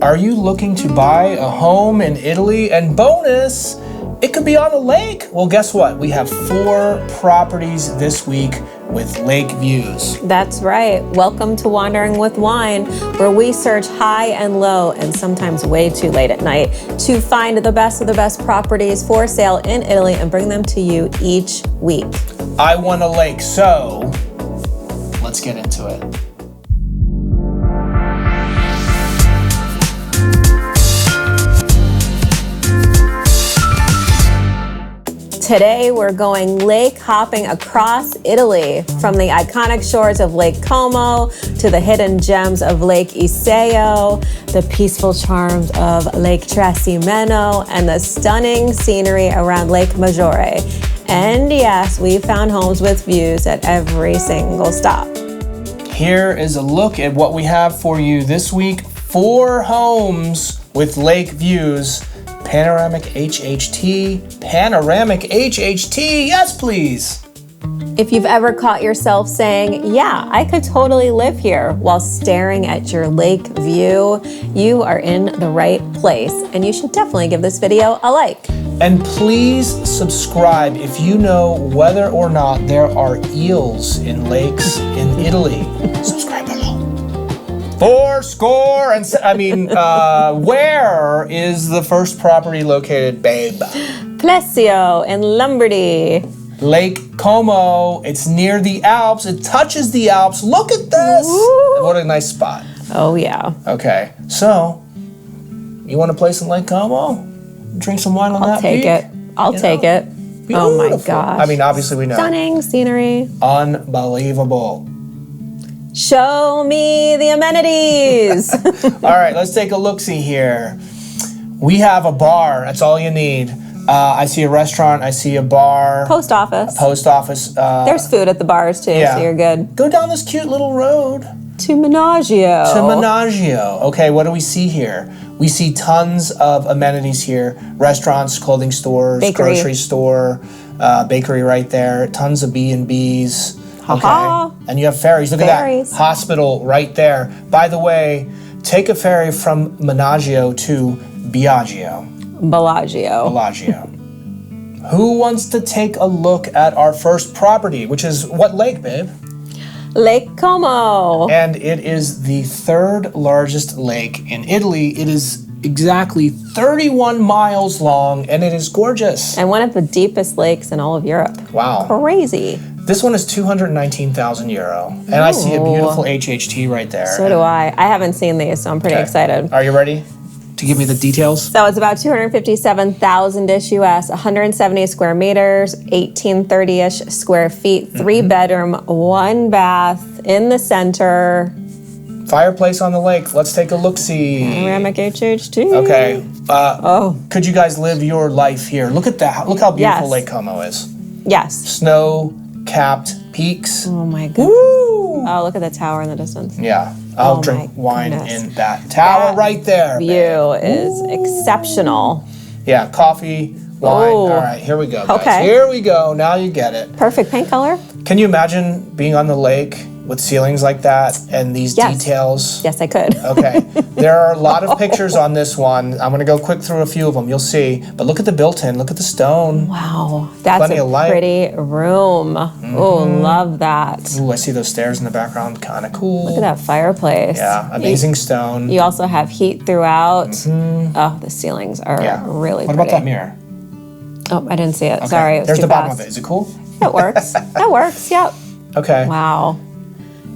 Are you looking to buy a home in Italy? And bonus, it could be on a lake. Well, guess what? We have 4 properties this week with lake views. That's right. Welcome to Wandering with Wine, where we search high and low and sometimes way too late at night to find the best of the best properties for sale in Italy and bring them to you each week. I want a lake, so let's get into it. Today, we're going lake hopping across Italy, from the iconic shores of Lake Como to the hidden gems of Lake Iseo, the peaceful charms of Lake Trasimeno, and the stunning scenery around Lake Maggiore. And yes, we found homes with views at every single stop. Here is a look at what we have for you this week. 4 homes with lake views. Panoramic HHT, panoramic HHT, yes please. If you've ever caught yourself saying, yeah, I could totally live here while staring at your lake view, you are in the right place, and you should definitely give this video a like. And please subscribe if you know whether or not there are eels in lakes in Italy. Subscribe below. 4 score and where is the first property located, babe? Plesio in Lombardy. Lake Como. It's near the Alps. It touches the Alps. Look at this. Ooh. What a nice spot. Oh, yeah. Okay, so you want a place in Lake Como? Drink some wine on that I'll take peak? it. I'll take it. Beautiful. Oh, my gosh. I mean, obviously we know. Stunning scenery. Unbelievable. Show me the amenities. All right, let's take a look-see here. We have a bar. That's all you need. I see a restaurant. I see a bar. Post office. Post office. There's food at the bars, too, yeah. so you're good. Go down this cute little road. To Menaggio. To Menaggio. Okay, what do we see here? We see tons of amenities here. Restaurants, clothing stores, Bakery. grocery store, bakery right there. Tons of B&Bs. Ha-ha. And you have ferries. Look Ferries. at that. Hospital right there. By the way, take a ferry from Menaggio to Bellagio. Bellagio. Who wants to take a look at our first property, which is what lake, babe? Lake Como. And it is the 3rd largest lake in Italy. It is exactly 31 miles long, and it is gorgeous. And one of the deepest lakes in all of Europe. Wow. Crazy. This one is 219,000 euro. And I see a beautiful HHT right there. So do I. I haven't seen these, so I'm pretty excited. Are you ready to give me the details? So it's about 257,000-ish US, 170 square meters, 1830-ish square feet, 3-bedroom, 1 bath in the center. Fireplace on the lake. Let's take a look-see. Panoramic HHT. Okay. Could you guys live your life here? Look at that. Look how beautiful Yes. Lake Como is. Yes. Snow-capped peaks. Oh my goodness. Woo! Oh, look at the tower in the distance. Yeah. I'll Oh drink my wine goodness. in that tower That right there. View is exceptional. Yeah, coffee, wine. Oh. All right, here we go, guys. Okay. Here we go. Now you get it. Perfect paint color. Can you imagine being on the lake with ceilings like that and these Yes. details? Yes, I could. Okay. There are a lot of pictures on this one. I'm going to go quick through a few of them. You'll see. But look at the built-in. Look at the stone. Wow, that's Plenty a of light. pretty room. Oh, love that. Ooh, I see those stairs in the background. Kind of cool. Look at that fireplace. Yeah, amazing stone. You also have heat throughout. Oh, the ceilings are Yeah. really What pretty. about that mirror? Oh, I didn't see it. Okay. Sorry, it was There's too the bottom fast. of it. Is it cool? It works. That works. Yep. Okay. Wow.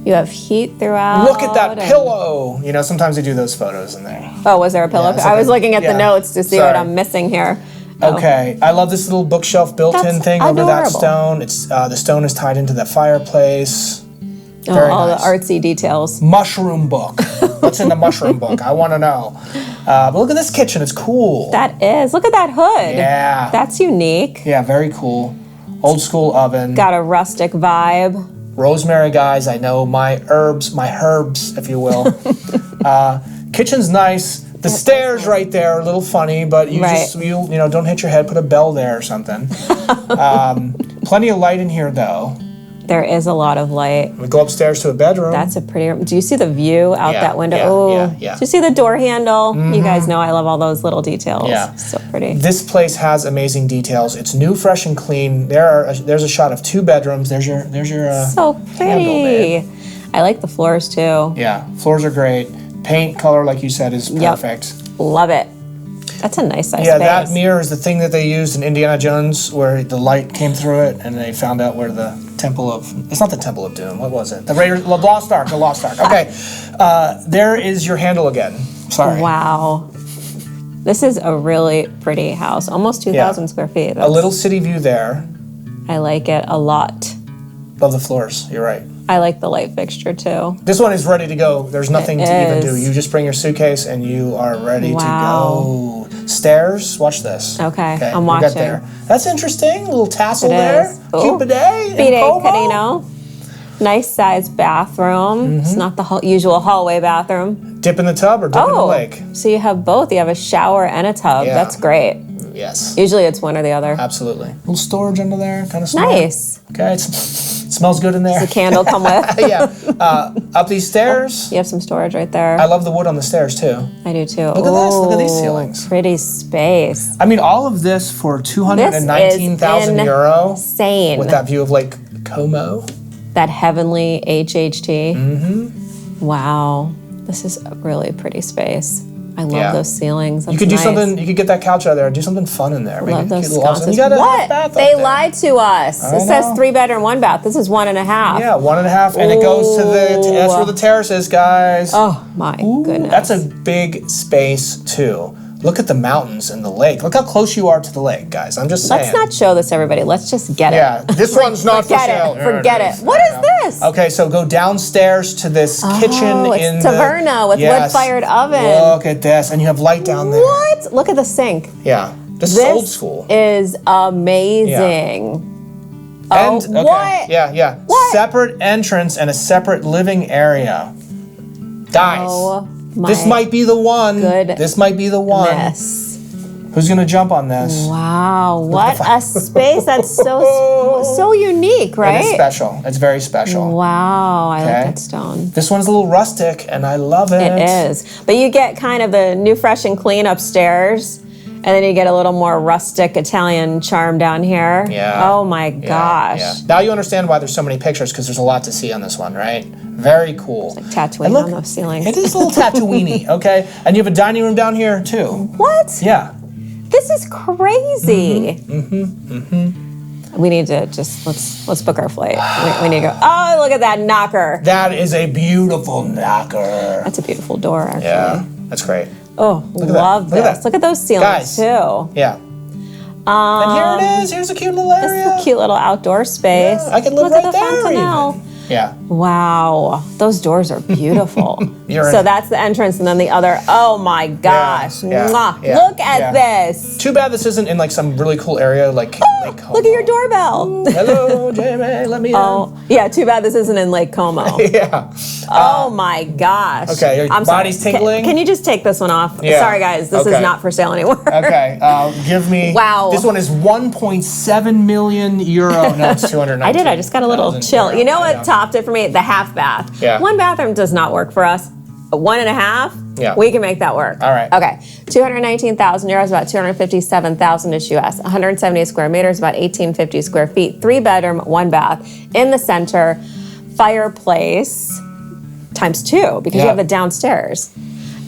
You have heat throughout. Look at that and- pillow. You know, sometimes they do those photos in there. Oh, was there a pillow? it's I like was a- looking at the yeah. notes to see what Sorry. I'm missing here. Oh. Okay, I love this little bookshelf built-in That's thing over that adorable. stone. It's the stone is tied into the fireplace. Oh, Very all nice. the artsy details. Mushroom book. What's in the mushroom book? I want to know. But look at this kitchen. It's cool. That is. Look at that hood. Yeah. That's unique. Yeah, very cool. Old school oven. Got a rustic vibe. Rosemary, guys. I know my herbs, if you will. Kitchen's nice. The stairs right there are a little funny, but you Right. just you don't hit your head. Put a bell there or something. Plenty of light in here though. There is a lot of light. We go upstairs to a bedroom. That's a pretty. Do you see the view out that window? Yeah. Do you see the door handle? You guys know I love all those little details. Yeah. So pretty. This place has amazing details. It's new, fresh, and clean. There's a shot of 2 bedrooms. There's your so handle, pretty. babe. I like the floors too. Yeah, floors are great. Paint color, like you said, is perfect. Love it. That's a nice size space. Yeah, that mirror is the thing that they used in Indiana Jones, where the light came through it, and they found out where the Temple of... It's not the Temple of Doom. What was it? The Lost Ark. The Lost Ark. Okay. There is your handle again. Sorry. Wow. This is a really pretty house. Almost 2,000 square feet. A little city view there. I like it a lot. Love the floors. You're right. I like the light fixture too. This one is ready to go. There's nothing to even do. You just bring your suitcase and you are ready to go. Stairs. Watch this. Okay, I'm watching. We'll get there. That's interesting. A little tassel It there. is. Cute bidet. Bidet, Carino. Nice sized bathroom. It's not the usual hallway bathroom. Dip in the tub or dip in the lake? So you have both. You have a shower and a tub. Yeah. That's great. Yes. Usually it's one or the other. Absolutely. Little storage under there. Kind of small. Nice. Okay. It smells good in there. Does the candle come with? Yeah. Up these stairs. You have some storage right there. I love the wood on the stairs too. I do too. Look at this. Look at these ceilings. Pretty space. I mean, all of this for 219,000 euro. Insane. With that view of Lake Como. That heavenly HHT. Wow. This is a really pretty space. I love those ceilings. That's you could do nice. something. You could get that couch out of there. Do something fun in there. Love those sconces. You got a what? bath They up there. lied to us. It says 3-bedroom, 1 bath. This is 1.5. Yeah, 1.5, and it goes to that's where the terrace is, guys. Oh my goodness. That's a big space too. Look at the mountains and the lake. Look how close you are to the lake, guys. I'm just saying. Let's not show this, everybody. Let's just get it. Yeah, this one's not for sale. Forget it. What is this? Okay, so go downstairs to this kitchen It's taverna with wood-fired oven. Look at this, and you have light down there. What? Look at the sink. Yeah, this is old school. Is amazing. And, what? Yeah. What? Separate entrance and a separate living area. Guys, this might be the one. This might be the one. Who's gonna jump on this? Wow, what a space. That's so unique, right? It is special. It's very special. Wow, I like that stone. This one's a little rustic, and I love it. It is. But you get kind of the new, fresh, and clean upstairs, and then you get a little more rustic Italian charm down here. Yeah. Oh my gosh. Yeah. Now you understand why there's so many pictures, because there's a lot to see on this one, right? Very cool. It's like Tatooine on those ceilings. It is a little Tatooine-y, okay? And you have a dining room down here, too. What? Yeah. This is crazy. We need to let's book our flight. We need to go. Oh, look at that knocker. That is a beautiful knocker. That's a beautiful door, actually. Yeah, that's great. Oh, love this. Look at those ceilings, too. Yeah. And here it is. Here's a cute little area. This is a cute little outdoor space. Yeah, I could live right there fontanelle. Yeah. Wow, those doors are beautiful. So that's the entrance, and then the other. Oh my gosh! Mwah. Look at this. Too bad this isn't in like some really cool area like Lake Como. Look at your doorbell. Hello, Jamie. Let me in. Oh, yeah. Too bad this isn't in Lake Como. Yeah. Oh my gosh. Okay, your body's tingling. Can you just take this one off? Yeah. Sorry, guys. This is not for sale anymore. Okay. Give me. Wow. This one is 1.7 million euro. No, it's 219. I did. I just got a little chill. You know what topped it for me? The half bath. Yeah. 1 bathroom does not work for us. 1.5. Yeah. We can make that work. All right. Okay. 219,000 euros, about 257,000 ish US. 170 square meters, about 1,850 square feet. 3-bedroom, 1 bath. In the center, fireplace times 2 because you have the downstairs.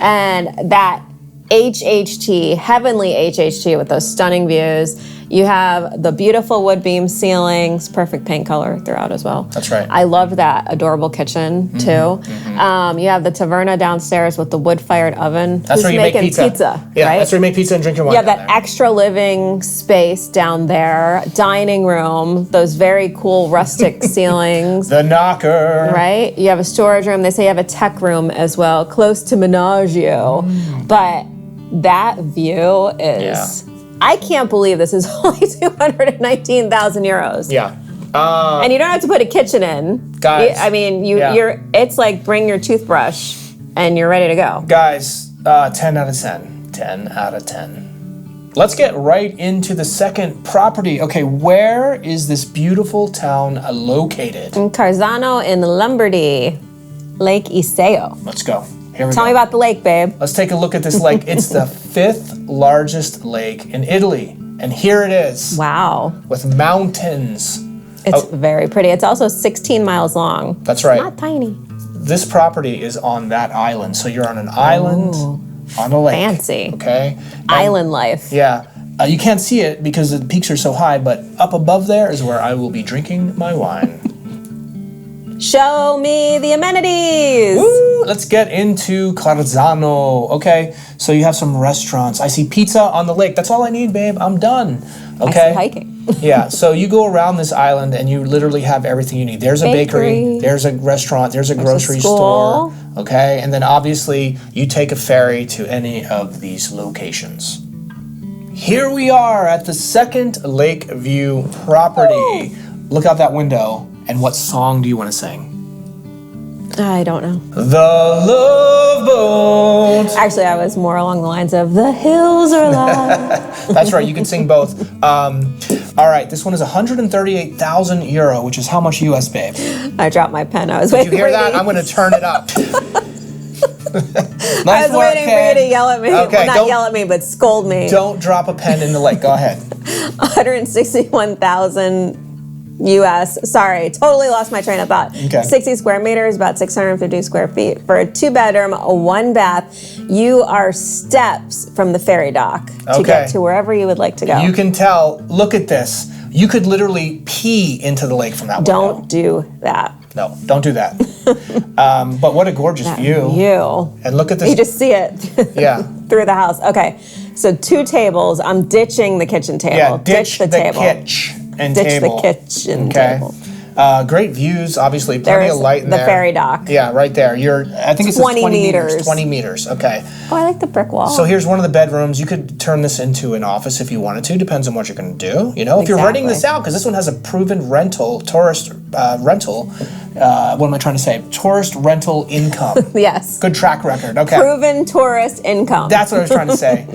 And that HHT, heavenly HHT with those stunning views. You have the beautiful wood beam ceilings, perfect paint color throughout as well. That's right. I loved that adorable kitchen too. You have the taverna downstairs with the wood-fired oven. That's where you make pizza. Yeah, right? that's where you make pizza and drink your wine. You have that extra living space down there, dining room, those very cool rustic ceilings. The knocker. Right? You have a storage room. They say you have a tech room as well, close to Menagio. But that view is... I can't believe this is only 219,000 euros. Yeah. And you don't have to put a kitchen in. Guys. I mean, it's like bring your toothbrush and you're ready to go. Guys, 10 out of 10. 10 out of 10. Let's get right into the second property. Okay, where is this beautiful town located? In Carzano in Lombardy, Lake Iseo. Let's go. Here we Tell go. me about the lake, babe. Let's take a look at this lake. It's the 5th largest lake in Italy. And here it is. Wow. With mountains. It's very pretty. It's also 16 miles long. That's right. It's not tiny. This property is on that island. So you're on an island on a lake. Fancy. Okay. Island life. Yeah. You can't see it because the peaks are so high, but up above there is where I will be drinking my wine. Show me the amenities. Woo! Let's get into Carzano. Okay, so you have some restaurants. I see pizza on the lake. That's all I need, babe. I'm done. Okay. I see hiking. Yeah, so you go around this island and you literally have everything you need. There's a bakery, there's a restaurant, there's a grocery store. Okay, and then obviously you take a ferry to any of these locations. Here we are at the second lake view property. Ooh. Look out that window. And what song do you want to sing? I don't know. The Love Boat. Actually, I was more along the lines of The Hills Are Alive. That's right, you can sing both. All right, this one is 138,000 euro, which is how much US, babe? I dropped my pen. I was Did waiting you hear for that? you. I'm going to turn it up. I was waiting for you to yell at me. Okay, well, not yell at me, but scold me. Don't drop a pen in the lake. Go ahead. 161,000 US. Sorry, totally lost my train of thought. Okay. 60 square meters, about 650 square feet. For a 2-bedroom, a 1-bath, you are steps from the ferry dock to get to wherever you would like to go. You can tell. Look at this. You could literally pee into the lake from that window. Don't do that. No, don't do that. But what a gorgeous view. And look at this. You just see it through the house. Okay, so 2 tables. I'm ditching the kitchen table. Yeah, ditch the table. And ditch table. the kitchen table. Great views, obviously, plenty of light in there. The ferry dock. Yeah, right there. I think it's 20 20 meters. 20 meters, okay. Oh, I like the brick wall. So here's one of the bedrooms. You could turn this into an office if you wanted to. Depends on what you're going to do. You know, if you're renting this out, because this one has a proven tourist rental. What am I trying to say? Tourist rental income. Yes. Good track record. Okay. Proven tourist income. That's what I was trying to say.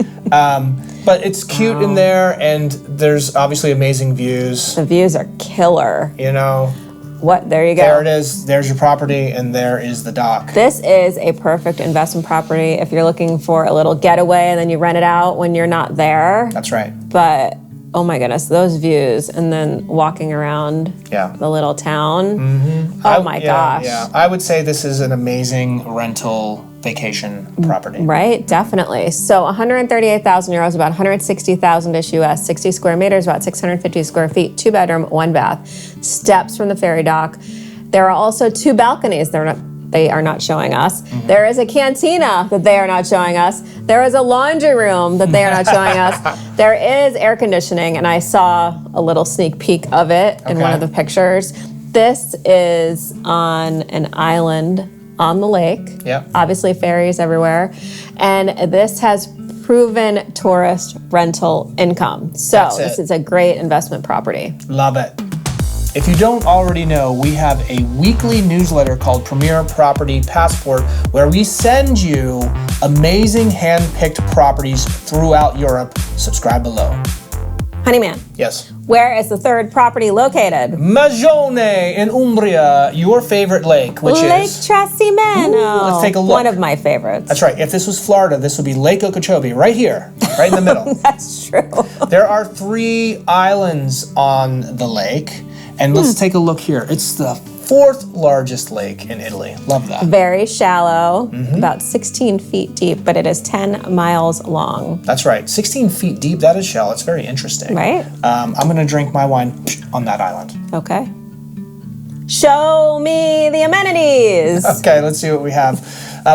But it's cute in there, and there's obviously amazing views. The views are killer. You know. What? There you go. There it is. There's your property, and there is the dock. This is a perfect investment property if you're looking for a little getaway and then you rent it out when you're not there. That's right. But oh my goodness, those views, and then walking around the little town. Mm-hmm. Oh my gosh. Yeah, I would say this is an amazing rental vacation property. Right, definitely. So 138,000 euros, about 160,000-ish US, 60 square meters, about 650 square feet, 2-bedroom, 1-bath, steps from the ferry dock. There are also 2 balconies. They are not showing us. Mm-hmm. There is a cantina that they are not showing us. There is a laundry room that they are not showing us. There is air conditioning, and I saw a little sneak peek of it in one of the pictures. This is on an island on the lake. Yeah. Obviously ferries everywhere. And this has proven tourist rental income. So this is a great investment property. Love it. If you don't already know, we have a weekly newsletter called Premier Property Passport, where we send you amazing hand-picked properties throughout Europe. Subscribe below. Honeyman. Yes. Where is the third property located? Maggiore in Umbria, your favorite lake, which Lake is... Trasimeno. Ooh, let's take a look. One of my favorites. That's right. If this was Florida, this would be Lake Okeechobee, right here, right in the middle. That's true. There are 3 islands on the lake, and let's take a look here. It's the 4th largest lake in Italy. Love that. Very shallow, about 16 feet deep, but it is 10 miles long. That's right. 16 feet deep, that is shallow. It's very interesting. Right. I'm going to drink my wine on that island. Okay. Show me the amenities. Okay, let's see what we have.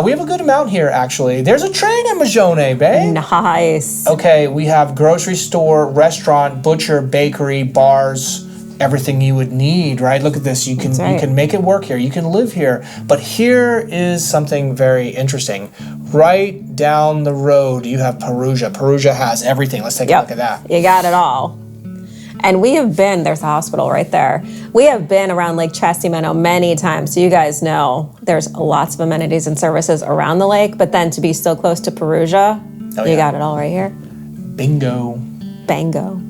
We have a good amount here, actually. There's a train in Maggiore, babe. Nice. Okay, we have grocery store, restaurant, butcher, bakery, bars, everything you would need, right? Look at this. You can make it work here. You can live here. But here is something very interesting. Right down the road, you have Perugia. Perugia has everything. Let's take a look at that. You got it all. And we have been, there's a hospital right there. We have been around Lake Trasimeno many times, so you guys know there's lots of amenities and services around the lake, but then to be so close to Perugia, you got it all right here. Bingo. Bango.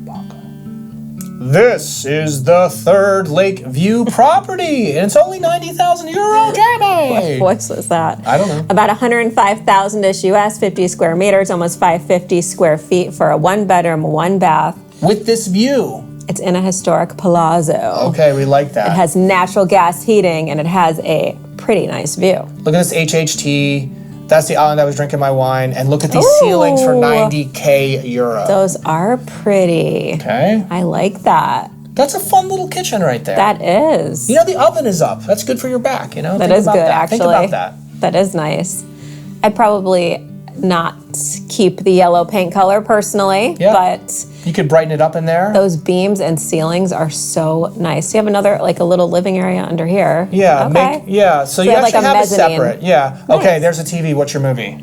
This is the third Lake View property, and it's only €90,000, Jamie. What voice was that? I don't know. About 105,000-ish US, 50 square meters, almost 550 square feet for a 1-bedroom, 1-bath. With this view. It's in a historic palazzo. Okay, we like that. It has natural gas heating, and it has a pretty nice view. Look at this HHT. That's the island I was drinking my wine. And look at these ceilings for €90K. Those are pretty. Okay. I like that. That's a fun little kitchen right there. That is. You know, the oven is up. That's good for your back, you know? That is good, actually. Think about that. That is nice. I'd probably not keep the yellow paint color personally, but you could brighten it up in there. Those beams and ceilings are so nice. You have another, like a little living area under here. Yeah. Okay. So you actually have it separate. Yeah. Nice. Okay, there's a TV. What's your movie?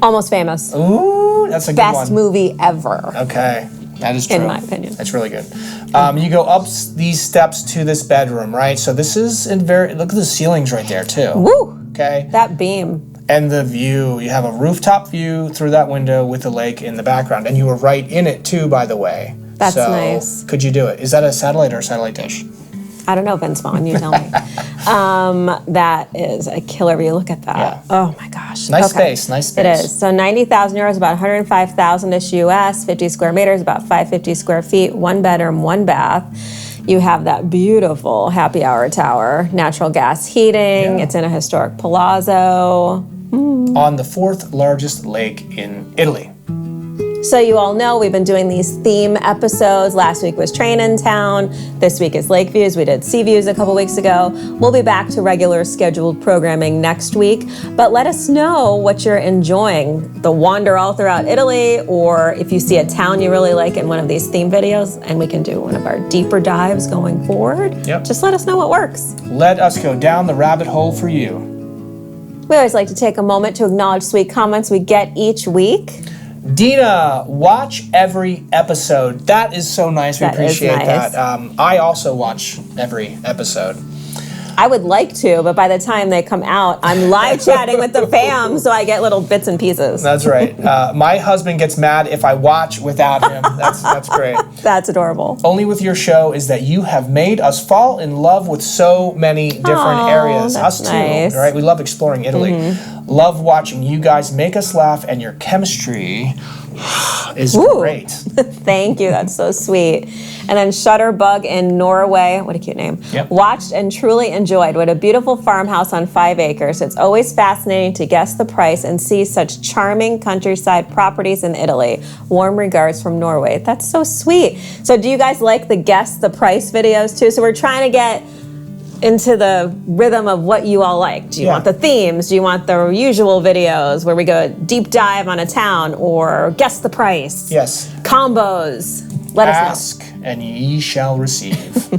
Almost Famous. Ooh, that's a good one. Best movie ever. Okay. That is true. In my opinion. That's really good. You go up these steps to this bedroom, right? So this is look at the ceilings right there too. Woo! Okay. That beam. And the view, you have a rooftop view through that window with the lake in the background. And you were right in it too, by the way. That's nice. Could you do it? Is that a satellite or a satellite dish? I don't know, Vince Vaughn, you tell me. That is a killer view. Look at that. Yeah. Oh my gosh. Nice space. It is. So 90,000 euros, about 105,000-ish US, 50 square meters, about 550 square feet, 1-bedroom, 1-bath. You have that beautiful happy hour tower, natural gas heating. Yeah. It's in a historic palazzo. On the 4th largest lake in Italy. So you all know we've been doing these theme episodes. Last week was Train in Town. This week is Lake Views. We did Sea Views a couple weeks ago. We'll be back to regular scheduled programming next week. But let us know what you're enjoying. The wander all throughout Italy, or if you see a town you really like in one of these theme videos, and we can do one of our deeper dives going forward. Yep. Just let us know what works. Let us go down the rabbit hole for you. We always like to take a moment to acknowledge sweet comments we get each week. Dina, watch every episode. That is so nice. We appreciate that. I also watch every episode. I would like to, but by the time they come out, I'm live chatting with the fam, so I get little bits and pieces. That's right. My husband gets mad if I watch without him. That's great. That's adorable. Only with your show is that you have made us fall in love with so many different areas. That's us too. nice. Right? We love exploring Italy. Mm-hmm. Love watching you guys make us laugh, and your chemistry is great. Thank you. That's so sweet. And then Shutterbug in Norway. What a cute name. Yep. Watched and truly enjoyed. What a beautiful farmhouse on 5 acres. It's always fascinating to guess the price and see such charming countryside properties in Italy. Warm regards from Norway. That's so sweet. So do you guys like the guess the price videos too? So we're trying to get into the rhythm of what you all like. Do you want the themes? Do you want the usual videos where we go deep dive on a town, or guess the price? Yes. Combos. Let us know. Ask and ye shall receive.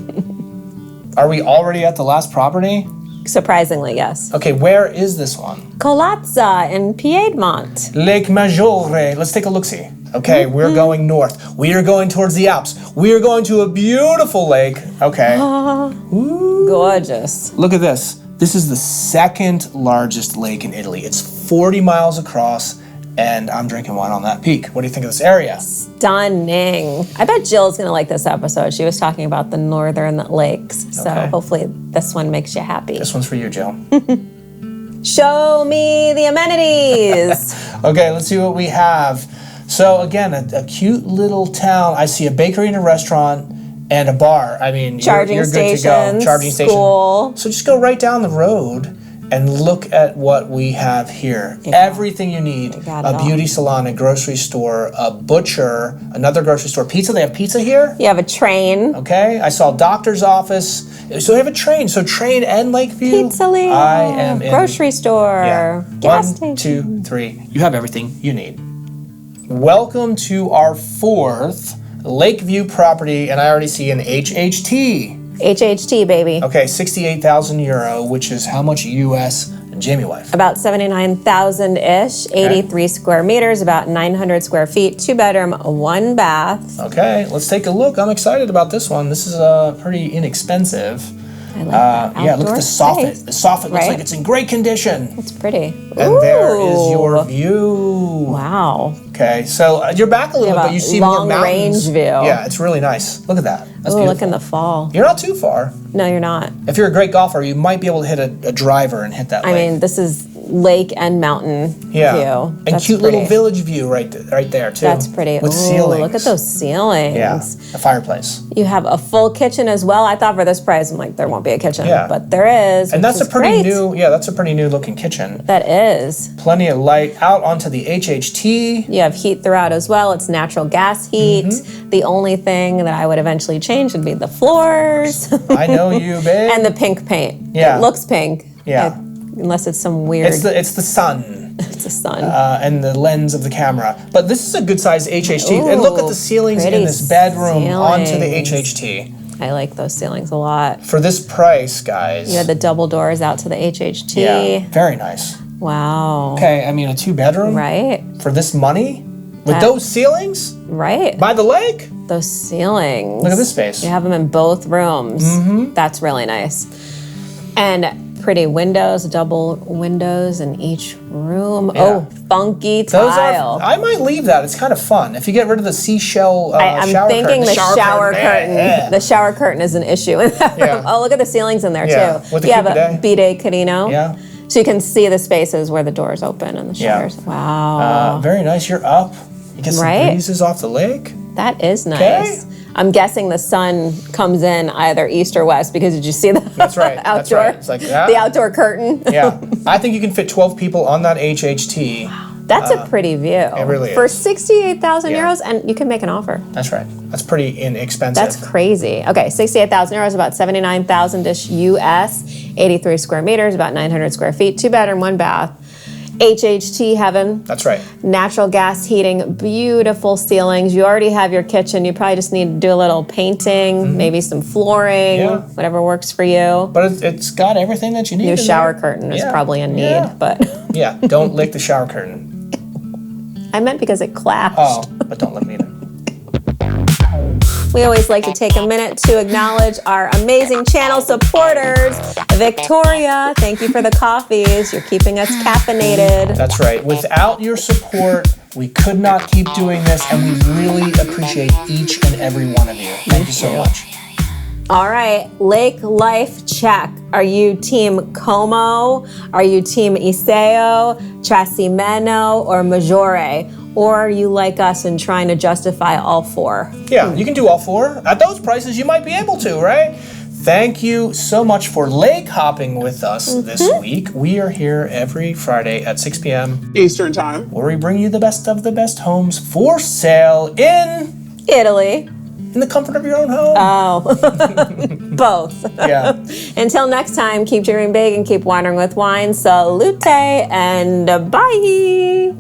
Are we already at the last property? Surprisingly, yes. Okay, where is this one? Colazza in Piedmont. Lake Maggiore. Let's take a look-see. Okay, we're going north. We are going towards the Alps. We are going to a beautiful lake. Okay. Gorgeous. Look at this. This is the 2nd largest lake in Italy. It's 40 miles across, and I'm drinking wine on that peak. What do you think of this area? Stunning. I bet Jill's going to like this episode. She was talking about the northern lakes. So hopefully this one makes you happy. This one's for you, Jill. Show me the amenities. Okay, let's see what we have. So again, a cute little town. I see a bakery and a restaurant and a bar. I mean, you're good to go. Charging station. School. So just go right down the road and look at what we have here. Yeah. Everything you need. A beauty salon, a grocery store, a butcher, another grocery store. Pizza, they have pizza here? You have a train. Okay, I saw a doctor's office. So we have a train. So train and Lakeview. Pizzeria. I am in. Grocery store. Gas station. 1, 2, 3. You have everything you need. Welcome to our 4th Lakeview property, and I already see an HHT. HHT, baby. Okay, €68,000, which is how much US, Jamie wife? About 79,000-ish, 83 square meters, about 900 square feet, 2-bedroom, 1-bath. Okay, let's take a look. I'm excited about this one. This is pretty inexpensive. I like that. Yeah, look at the soffit. Space. The soffit looks Right? like it's in great condition. It's pretty. And there is your view. Wow. Okay, so you're back a little bit, but you see more mountains. Long range view. Yeah, it's really nice. Look at that. That's beautiful. Look in the fall. You're not too far. No, you're not. If you're a great golfer, you might be able to hit a driver and hit that lake. I mean, this is lake and mountain view. And That's cute pretty. little village view right there too. That's pretty. With Ooh, ceilings. look at those ceilings. Yeah, a fireplace. You have a full kitchen as well. I thought for this price, I'm like, there won't be a kitchen. Yeah. But there is. And that's which a pretty is great. new, that's a pretty new looking kitchen. That is. Plenty of light out onto the HHT. You have heat throughout as well. It's natural gas heat. Mm-hmm. The only thing that I would eventually change would be the floors. I know you, babe. And the pink paint. Yeah. It looks pink. Yeah. Unless it's some weird. It's the sun. It's the sun. And the lens of the camera. But this is a good size HHT. Ooh, and look at the ceilings in pretty this bedroom onto the ceilings. HHT. I like those ceilings a lot. For this price, guys. You had the double doors out to the HHT. Yeah, very nice. Wow. Okay, I mean a 2-bedroom. Right? For this money? With those ceilings? Right. By the lake? Those ceilings. Look at this space. You have them in both rooms. Mm-hmm. That's really nice. And pretty windows, double windows in each room. Yeah. Oh, funky tile. I might leave that. It's kind of fun. If you get rid of the seashell I'm shower thinking curtain. the shower curtain. Yeah. The shower curtain is an issue in that room. Yeah. Oh, look at the ceilings in there Yeah. too. With the you have cute a bidet Carino. Yeah. So you can see the spaces where the doors open and the showers. Wow. Very nice. You're up. You get some breezes off the lake. That is nice. I'm guessing the sun comes in either east or west because did you see the That's right. outdoor? That's right. It's like that. The outdoor curtain. Yeah. I think you can fit 12 people on that HHT. That's a pretty view. It really For is. 68,000 euros, and you can make an offer. That's right. That's pretty inexpensive. That's crazy. Okay, 68,000 euros, about 79,000-ish US, 83 square meters, about 900 square feet, 2-bedroom, 1 bath. HHT heaven. That's right. Natural gas heating, beautiful ceilings. You already have your kitchen. You probably just need to do a little painting, maybe some flooring, whatever works for you. But it's got everything that you need. New shower curtain is probably a need, but yeah, don't lick the shower curtain. I meant because it clashed. Oh, but don't lick it either. We always like to take a minute to acknowledge our amazing channel supporters. Victoria, thank you for the coffees. You're keeping us caffeinated. That's right. Without your support, we could not keep doing this, and we really appreciate each and every one of you. Thank you so much. All right, lake life check. Are you team Como? Are you team Iseo, Trasimeno, or Maggiore? Or are you like us and trying to justify all 4? Yeah, you can do all 4. At those prices, you might be able to, right? Thank you so much for lake hopping with us this week. We are here every Friday at 6 p.m. Eastern Time, where we bring you the best of the best homes for sale in Italy. In the comfort of your own home. Oh, both. Yeah. Until next time, keep dreaming big and keep wandering with wine. Salute and bye.